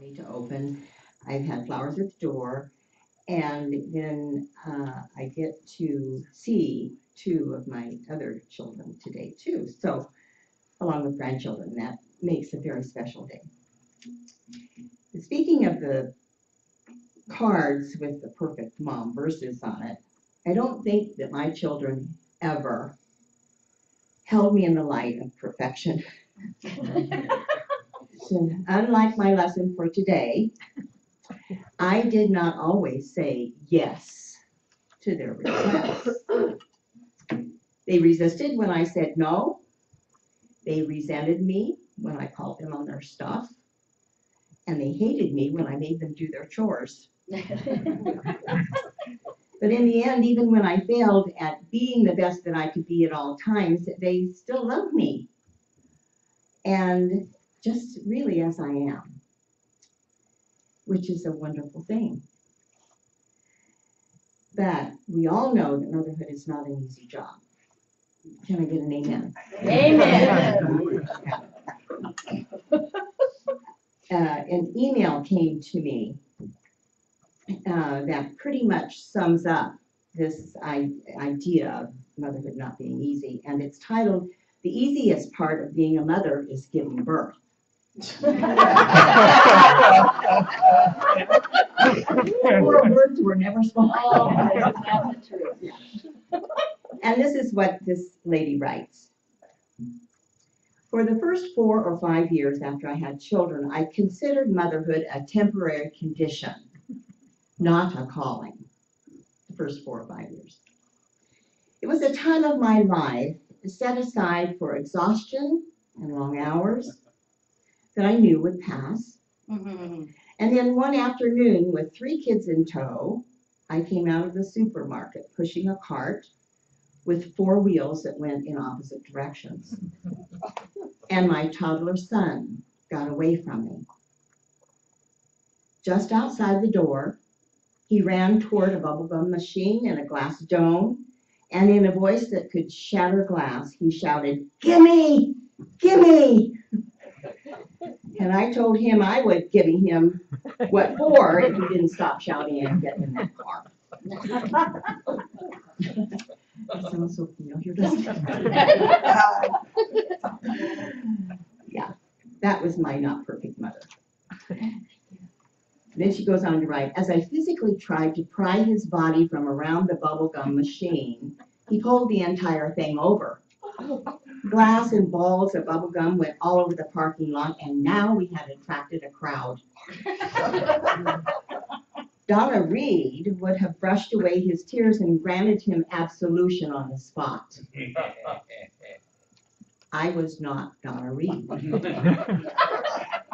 me to open. I've had flowers at the door, and then I get to see two of my other children today too. So, along with grandchildren, that makes a very special day. Speaking of the cards with the perfect mom verses on it, I don't think that my children ever held me in the light of perfection. So, unlike my lesson for today, I did not always say yes to their requests. They resisted when I said no. They resented me when I called them on their stuff. And they hated me when I made them do their chores. But in the end, even when I failed at being the best that I could be at all times, they still loved me. And just really as I am, which is a wonderful thing. But we all know that motherhood is not an easy job. Can I get an amen? Amen. An email came to me that pretty much sums up this idea of motherhood not being easy, and it's titled, "The Easiest Part of Being a Mother is Giving Birth." Four words were never spoken. Oh, that's the truth. And this is what this lady writes. For the first 4 or 5 years after I had children, I considered motherhood a temporary condition, not a calling. The first 4 or 5 years. It was a time of my life set aside for exhaustion and long hours that I knew would pass. Mm-hmm. And then one afternoon, with 3 kids in tow, I came out of the supermarket pushing a cart with 4 wheels that went in opposite directions. And my toddler son got away from me. Just outside the door, he ran toward a bubblegum machine in a glass dome, and in a voice that could shatter glass, he shouted, "Gimme! Gimme!" And I told him I was giving him what for if he didn't stop shouting and get in that car. That sounds so familiar, doesn't it? Yeah, that was my not perfect mother. Then she goes on to write, as I physically tried to pry his body from around the bubblegum machine, he pulled the entire thing over. Glass and balls of bubblegum went all over the parking lot, and now we had attracted a crowd. Donna Reed would have brushed away his tears and granted him absolution on the spot. I was not Donna Reed.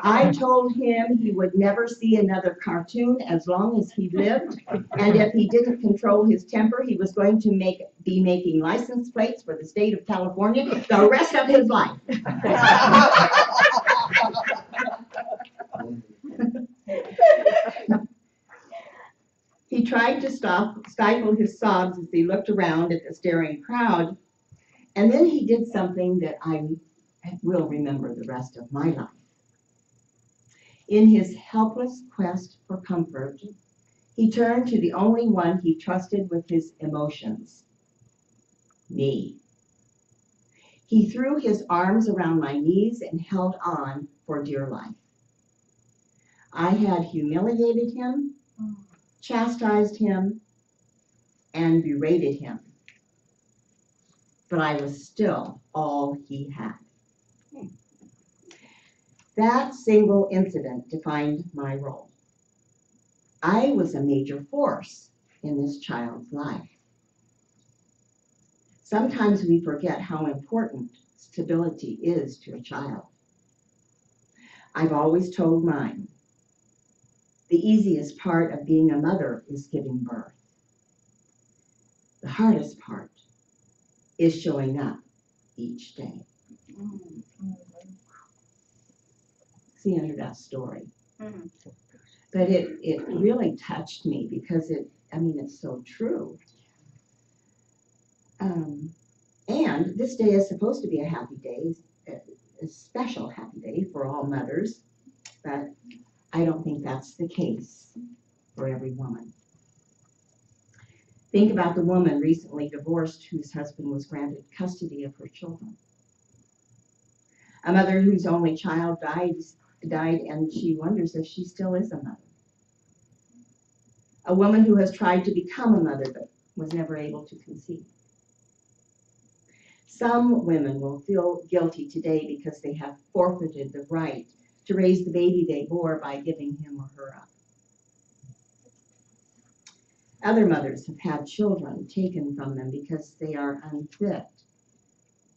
I told him he would never see another cartoon as long as he lived, and if he didn't control his temper, he was going to be making license plates for the state of California the rest of his life. He tried to stifle his sobs as he looked around at the staring crowd, and then he did something that I will remember the rest of my life. In his helpless quest for comfort, he turned to the only one he trusted with his emotions, me. He threw his arms around my knees and held on for dear life. I had humiliated him, chastised him, and berated him, but I was still all he had. That single incident defined my role. I was a major force in this child's life. Sometimes we forget how important stability is to a child. I've always told mine, the easiest part of being a mother is giving birth. The hardest part is showing up each day. See under that story. Mm-hmm. But it really touched me because it's so true. And this day is supposed to be a happy day, a special happy day for all mothers. But I don't think that's the case for every woman. Think about the woman recently divorced whose husband was granted custody of her children. A mother whose only child died and she wonders if she still is a mother. A woman who has tried to become a mother but was never able to conceive. Some women will feel guilty today because they have forfeited the right to raise the baby they bore by giving him or her up. Other mothers have had children taken from them because they are unfit,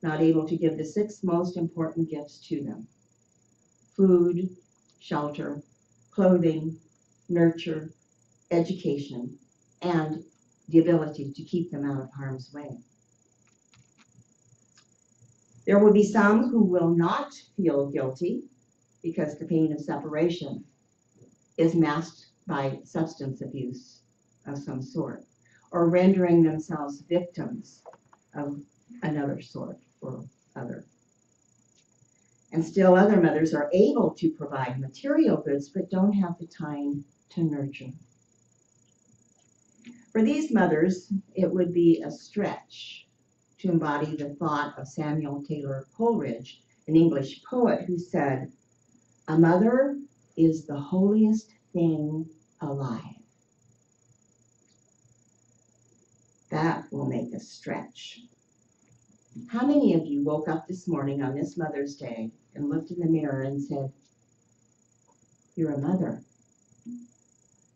not able to give the 6 most important gifts to them: food, shelter, clothing, nurture, education, and the ability to keep them out of harm's way. There will be some who will not feel guilty because the pain of separation is masked by substance abuse of some sort, or rendering themselves victims of another sort or other. And still other mothers are able to provide material goods but don't have the time to nurture. For these mothers, it would be a stretch to embody the thought of Samuel Taylor Coleridge, an English poet, who said, "A mother is the holiest thing alive." That will make a stretch. How many of you woke up this morning on this Mother's Day and looked in the mirror and said, "You're a mother.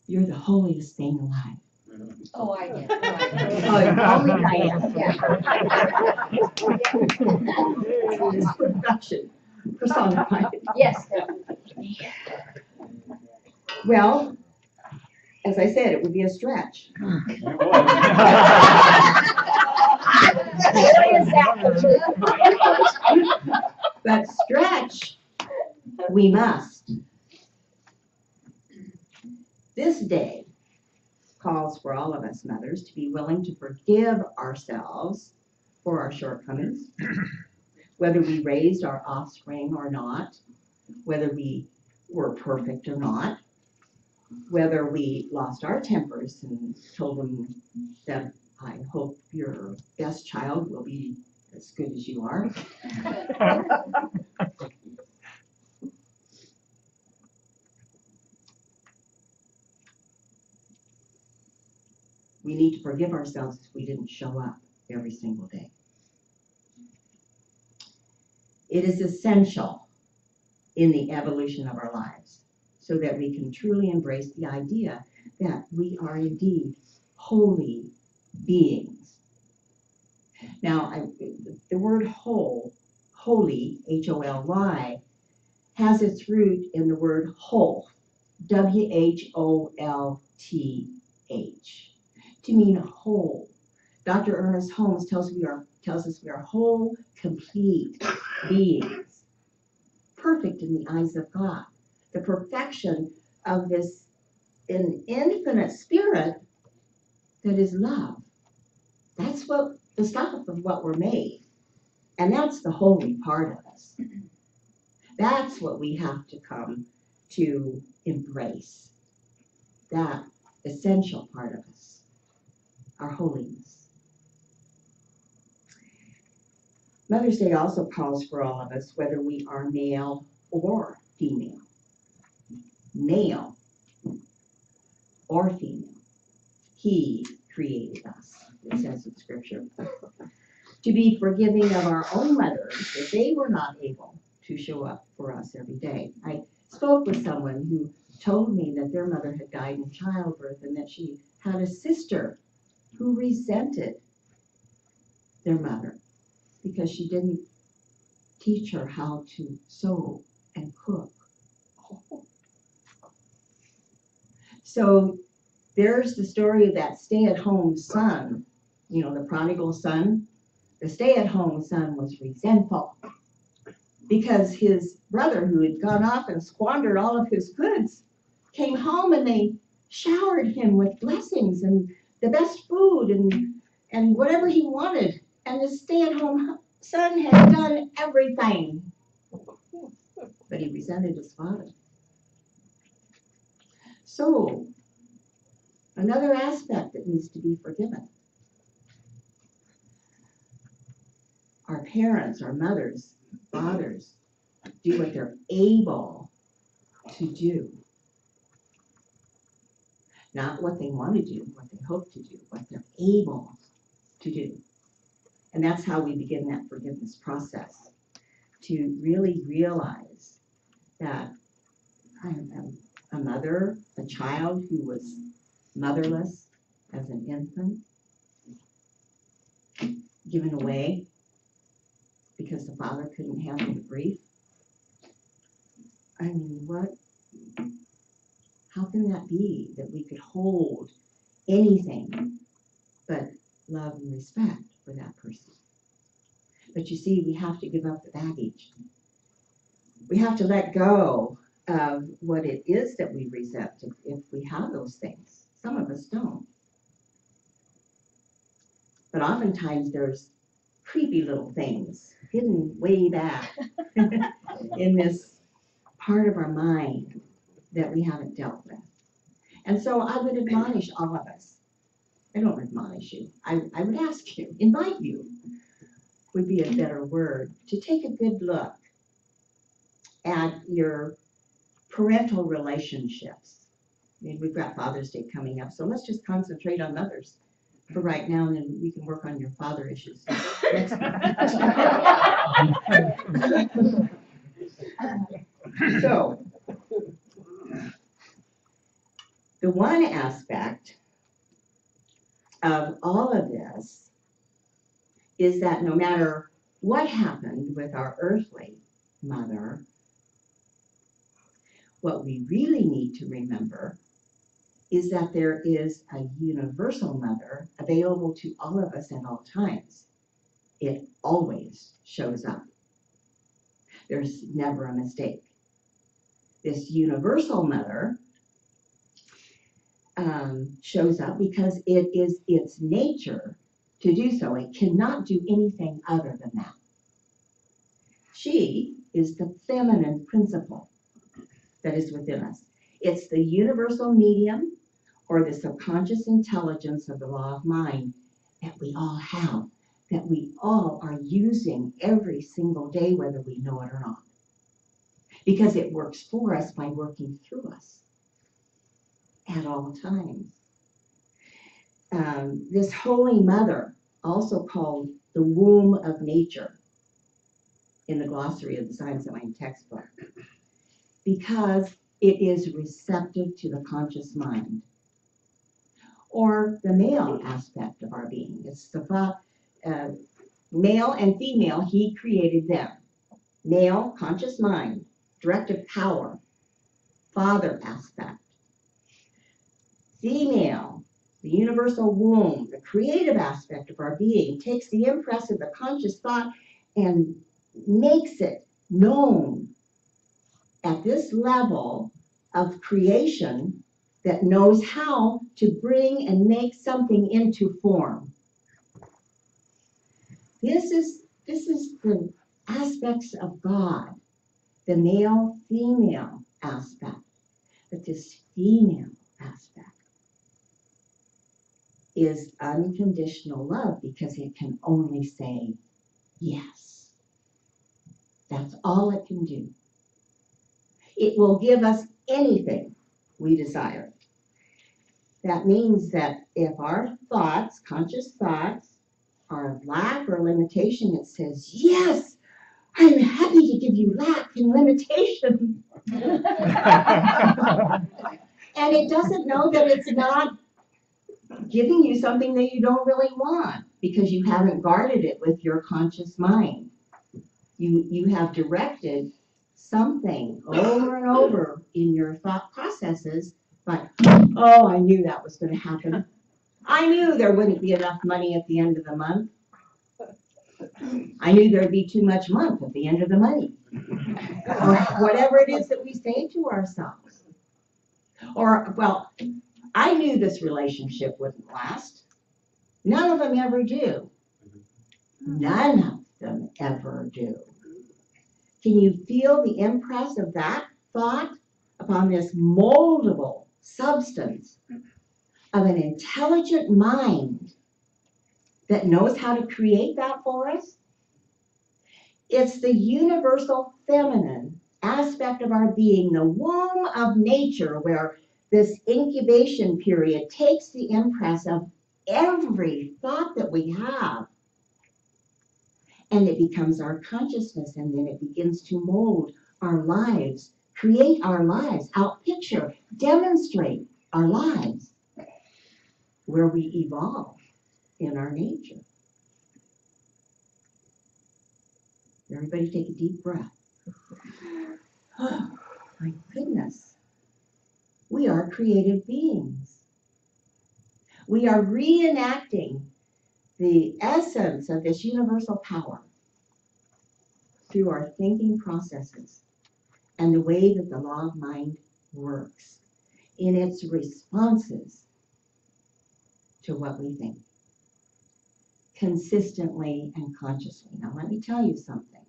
You're the holiest thing alive"? Oh, I did. Oh, only Diane. It's production personified. Yes. Well, as I said, it would be a stretch. But stretch, we must. This day calls for all of us mothers to be willing to forgive ourselves for our shortcomings, whether we raised our offspring or not, whether we were perfect or not, whether we lost our tempers and told them that I hope your best child will be as good as you are. We need to forgive ourselves if we didn't show up every single day. It is essential in the evolution of our lives so that we can truly embrace the idea that we are indeed holy beings. Now, the word whole, holy, H-O-L-Y, has its root in the word whole, W-H-O-L-T-H, to mean whole. Dr. Ernest Holmes tells us we are whole, complete beings, perfect in the eyes of God. The perfection of this an infinite spirit that is love. That's what the stuff of what we're made. And that's the holy part of us. That's what we have to come to embrace. That essential part of us, our holiness. Mother's Day also calls for all of us, whether we are male or female. Male or female. He created us, it says in Scripture. To be forgiving of our own mothers if they were not able to show up for us every day. I spoke with someone who told me that their mother had died in childbirth and that she had a sister who resented their mother because she didn't teach her how to sew and cook. So there's the story of that stay-at-home son, you know, the prodigal son. The stay-at-home son was resentful because his brother, who had gone off and squandered all of his goods, came home and they showered him with blessings and the best food and whatever he wanted. And the stay-at-home son had done everything. But he resented his father. So, another aspect that needs to be forgiven. Our parents, our mothers, fathers, do what they're able to do. Not what they want to do, what they hope to do, what they're able to do. And that's how we begin that forgiveness process, to really realize that I am a mother, a child who was motherless as an infant, given away because the father couldn't handle the grief. I mean, how can that be that we could hold anything but love and respect for that person? But you see, we have to give up the baggage. We have to let go of what it is that we resent if we have those things. Some of us don't. But oftentimes there's creepy little things hidden way back in this part of our mind that we haven't dealt with. And so I would admonish all of us. I don't admonish you. I would ask you, invite you, would be a better word, to take a good look at your parental relationships. I mean, we've got Father's Day coming up, so let's just concentrate on mothers for right now, and then you can work on your father issues next month. So, the one aspect of all of this is that no matter what happened with our earthly mother, what we really need to remember is that there is a universal mother available to all of us at all times. It always shows up. There's never a mistake. This universal mother shows up because it is its nature to do so. It cannot do anything other than that. She is the feminine principle that is within us. It's the universal medium or the subconscious intelligence of the law of mind that we all have, that we all are using every single day, whether we know it or not. Because it works for us by working through us at all times. This Holy Mother, also called the womb of nature in the glossary of the Science of Mind textbook, because it is receptive to the conscious mind, or the male aspect of our being. It's the male and female, he created them. Male, conscious mind, directive power, father aspect. Female, the universal womb, the creative aspect of our being, takes the impress of the conscious thought and makes it known at this level of creation that knows how to bring and make something into form. This is the aspects of God, the male-female aspect. But this female aspect is unconditional love because it can only say yes. That's all it can do. It will give us anything we desire. That means that if our thoughts, conscious thoughts, are of lack or limitation, it says, yes, I'm happy to give you lack and limitation. And it doesn't know that it's not giving you something that you don't really want because you haven't guarded it with your conscious mind. You have directed something over and over in your thought processes, but, oh, I knew that was going to happen. I knew there wouldn't be enough money at the end of the month. I knew there'd be too much month at the end of the money. Or whatever it is that we say to ourselves. Or, well, I knew this relationship wouldn't last. None of them ever do. None of them ever do. Can you feel the impress of that thought upon this moldable substance of an intelligent mind that knows how to create that for us. It's the universal feminine aspect of our being, the womb of nature, where this incubation period takes the impress of every thought that we have, and it becomes our consciousness, and then it begins to mold our lives, create our lives, outpicture, demonstrate our lives, where we evolve in our nature. Everybody take a deep breath. Oh, my goodness. We are creative beings. We are reenacting the essence of this universal power through our thinking processes and the way that the law of mind works in its responses to what we think, consistently and consciously. Now, let me tell you something.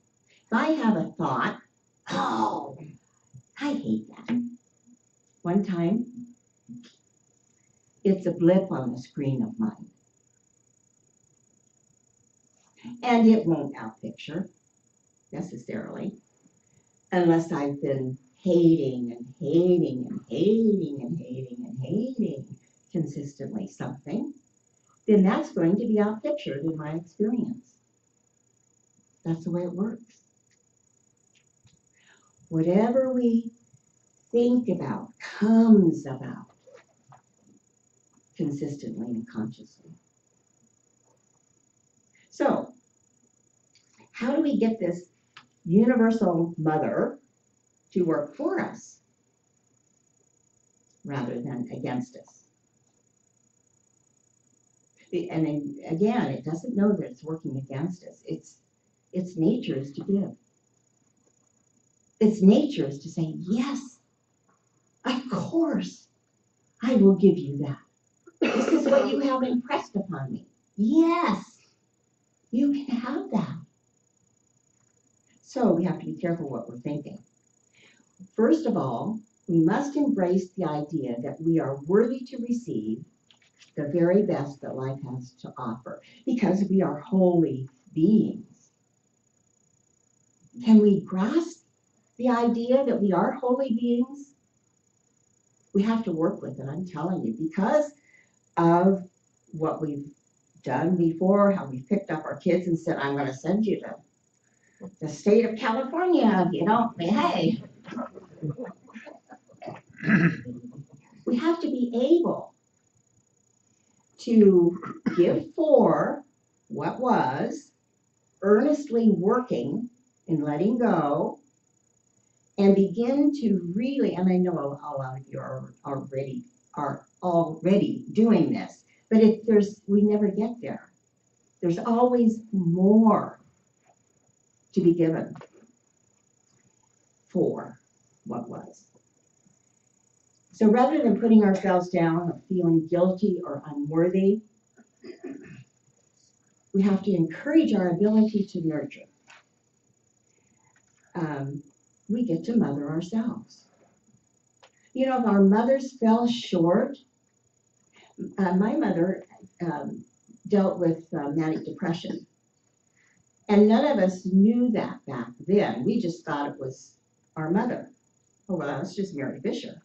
If I have a thought, oh, I hate that. One time, it's a blip on the screen of mine. And it won't outpicture necessarily, unless I've been hating and hating and hating and hating and hating consistently something, then that's going to be outpictured in my experience. That's the way it works. Whatever we think about comes about consistently and consciously. So, how do we get this universal mother to work for us rather than against us? And again, it doesn't know that it's working against us. Its nature is to give. Its nature is to say, yes, of course, I will give you that. This is what you have impressed upon me. Yes, you can have that. So we have to be careful what we're thinking. First of all, we must embrace the idea that we are worthy to receive the very best that life has to offer, because we are holy beings. Can we grasp the idea that we are holy beings? We have to work with it, I'm telling you, because of what we've done before, how we picked up our kids and said, I'm going to send you to the state of California if you don't behave. We have to be able to give for what was, earnestly working and letting go, and begin to really, and I know a lot of you are already doing this, but we never get there. There's always more to be given for what was. So rather than putting ourselves down or feeling guilty or unworthy, we have to encourage our ability to nurture. We get to mother ourselves. You know, if our mothers fell short, my mother dealt with manic depression. And none of us knew that back then. We just thought it was our mother. Oh, well, that's just Mary Fisher.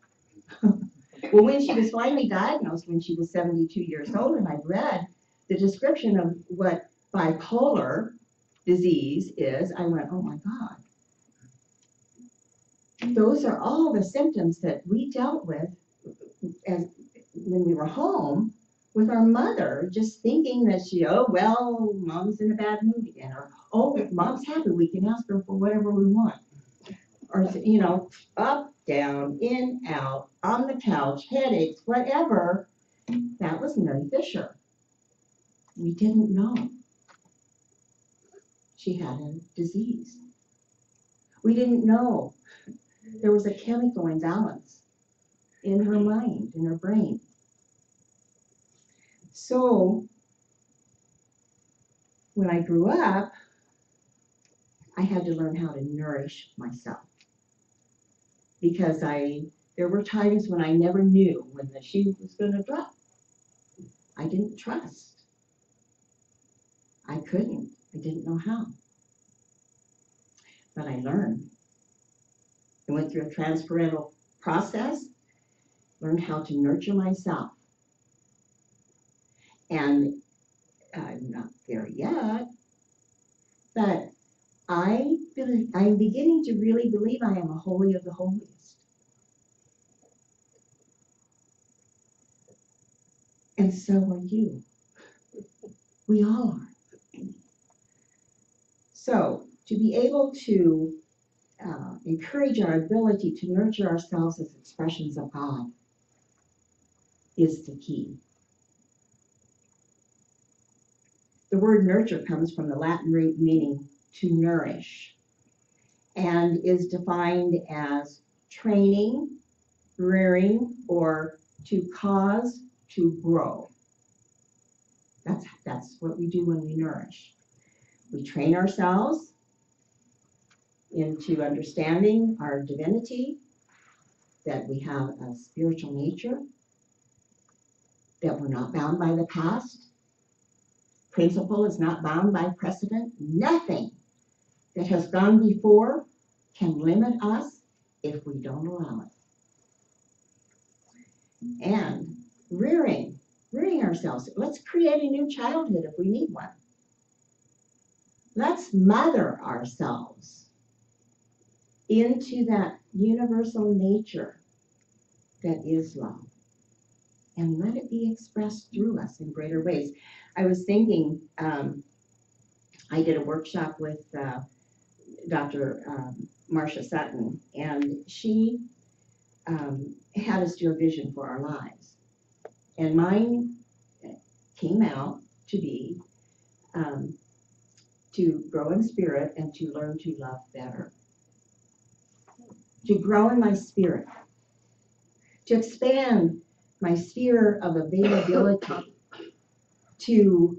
Well, when she was finally diagnosed, when she was 72 years old, and I read the description of what bipolar disease is, I went, oh my God. Those are all the symptoms that we dealt with as when we were home with our mother, just thinking that well, mom's in a bad mood again, or, oh, mom's happy, we can ask her for whatever we want. Or, up, down, in, out, on the couch, headaches, whatever. That was Mary Fisher. We didn't know she had a disease. We didn't know there was a chemical imbalance in her mind, in her brain. So when I grew up, I had to learn how to nourish myself, because I There were times when I never knew when the shoe was going to drop. I didn't trust. I couldn't. I didn't know how. But I learned. I went through a transparental process, learned how to nurture myself. And I'm not there yet, but I'm beginning to really believe I am a holy of the holiest. And so are you. We all are. So to be able to encourage our ability to nurture ourselves as expressions of God is the key. The word nurture comes from the Latin root meaning to nourish and is defined as training, rearing, or to cause to grow. That's what we do when we nourish. We train ourselves into understanding our divinity, that we have a spiritual nature, that we're not bound by the past. Principle is not bound by precedent. Nothing that has gone before can limit us if we don't allow it. And rearing ourselves. Let's create a new childhood if we need one. Let's mother ourselves into that universal nature that is love. And let it be expressed through us in greater ways. I was thinking, I did a workshop with Dr. Marcia Sutton, and she had us do a vision for our lives. And mine came out to be to grow in spirit and to learn to love better. To grow in my spirit. To expand my sphere of availability. To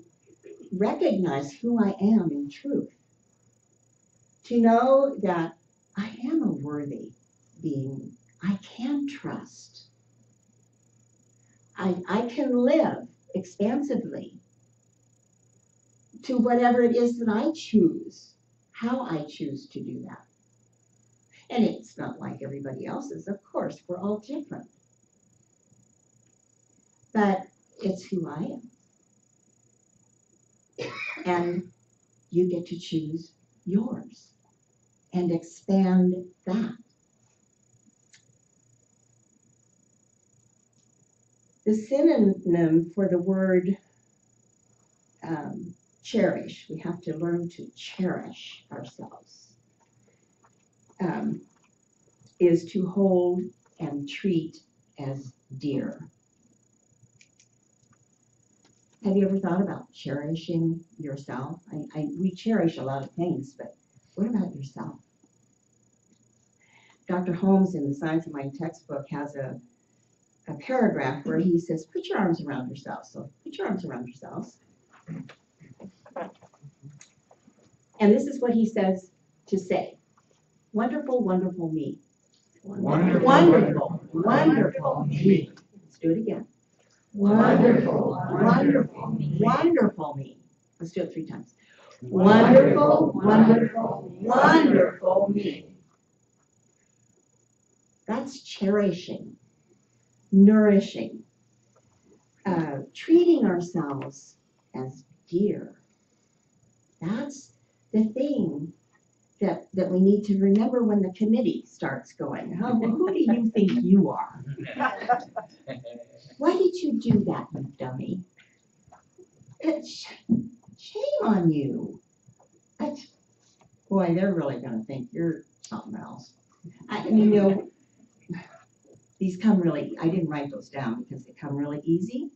recognize who I am in truth. To know that I am a worthy being. I can trust. I can live expansively to whatever it is that I choose, how I choose to do that. And it's not like everybody else's, of course, we're all different. But it's who I am. And you get to choose yours and expand that. The synonym for the word cherish, we have to learn to cherish ourselves, is to hold and treat as dear. Have you ever thought about cherishing yourself? We cherish a lot of things, but what about yourself? Dr. Holmes in the Science of Mind textbook has a paragraph where he says, put your arms around yourself. So put your arms around yourselves. And this is what he says to say. Wonderful, wonderful me. Wonderful, wonderful, wonderful me. Let's do it again. Wonderful, wonderful me. Wonderful me. Let's do it 3 times. Wonderful, wonderful, wonderful me. That's cherishing, nourishing, treating ourselves as dear. That's the thing that we need to remember when the committee starts going. Who do you think you are? Why did you do that, you dummy? Shame on you. Boy, they're really going to think you're something else. These come really, I didn't write those down because they come really easy.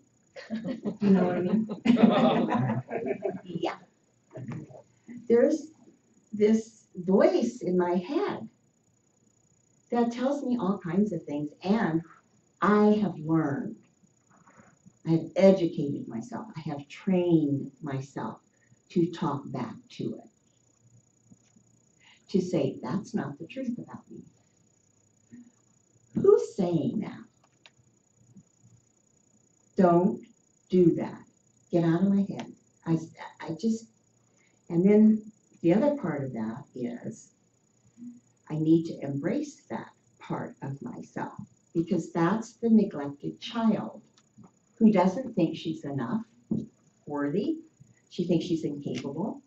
You know what I mean? Yeah. There's this voice in my head that tells me all kinds of things, and I have learned. I have educated myself. I have trained myself to talk back to it. To say, that's not the truth about me. Who's saying that? Don't do that. Get out of my head. I just, and then the other part of that is I need to embrace that part of myself, because that's the neglected child who doesn't think she's enough, worthy. She thinks she's incapable,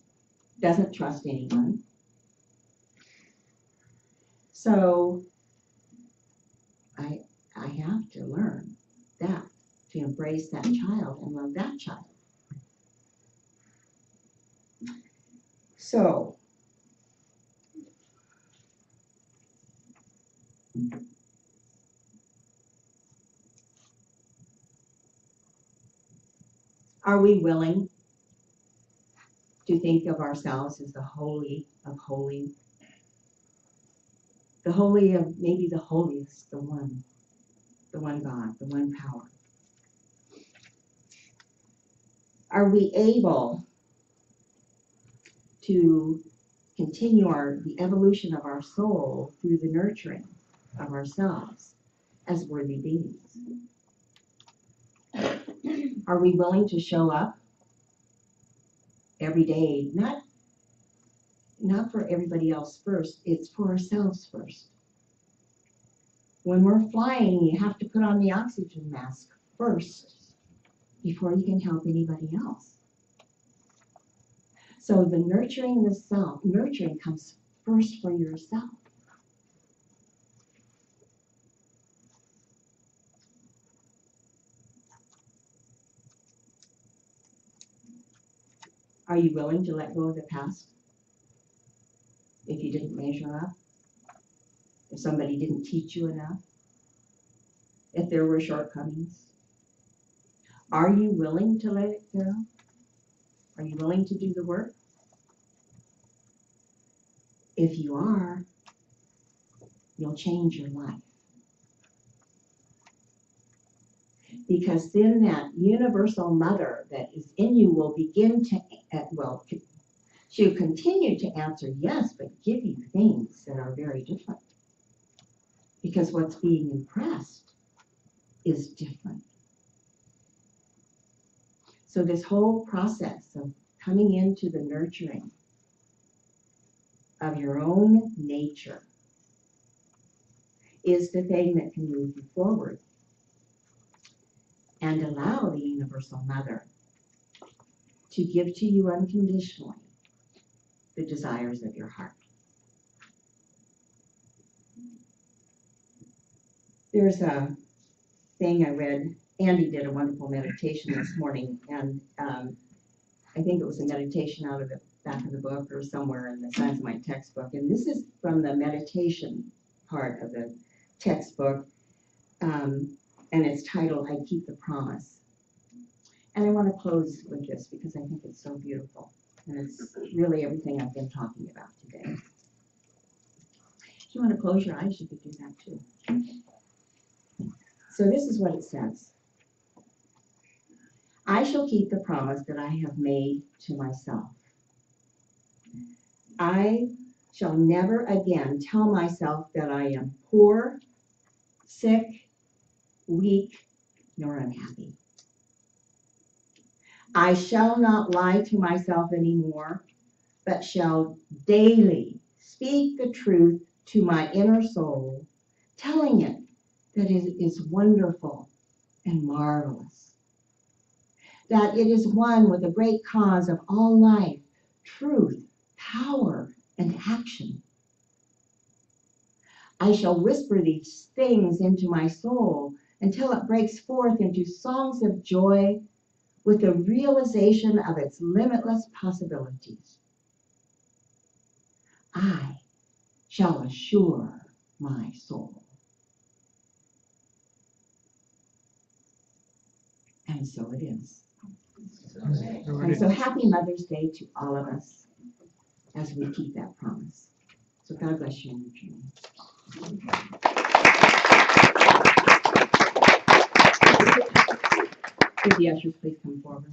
doesn't trust anyone. So I have to learn that, to embrace that child and love that child. So are we willing to think of ourselves as the holy of holy, the holy of maybe the holiest, the one God, the one power? Are we able to continue the evolution of our soul through the nurturing of ourselves as worthy beings? Are we willing to show up every day, not for everybody else first, it's for ourselves first. When we're flying, you have to put on the oxygen mask first before you can help anybody else. So the nurturing the self, nurturing comes first for yourself. Are you willing to let go of the past? If you didn't measure up? If somebody didn't teach you enough? If there were shortcomings? Are you willing to let it go? Are you willing to do the work? If you are, you'll change your life. Because then that universal mother that is in you will begin to, she'll continue to answer yes, but give you things that are very different. Because what's being impressed is different. So this whole process of coming into the nurturing of your own nature is the thing that can move you forward and allow the universal mother to give to you unconditionally the desires of your heart. There's a thing I read. Andy did a wonderful meditation this morning, and I think it was a meditation out of the back of the book or somewhere in the size of my textbook. And this is from the meditation part of the textbook, and it's titled, I Keep the Promise. And I want to close with this because I think it's so beautiful, and it's really everything I've been talking about today. If you want to close your eyes, you could do that too. So this is what it says. I shall keep the promise that I have made to myself. I shall never again tell myself that I am poor, sick, weak, nor unhappy. I shall not lie to myself anymore, but shall daily speak the truth to my inner soul, telling it that it is wonderful and marvelous, that it is one with the great cause of all life, truth, power, and action. I shall whisper these things into my soul until it breaks forth into songs of joy with the realization of its limitless possibilities. I shall assure my soul. And so it is. And so happy Mother's Day to all of us as we keep that promise. So God bless you in your journey. Could the ushers please come forward?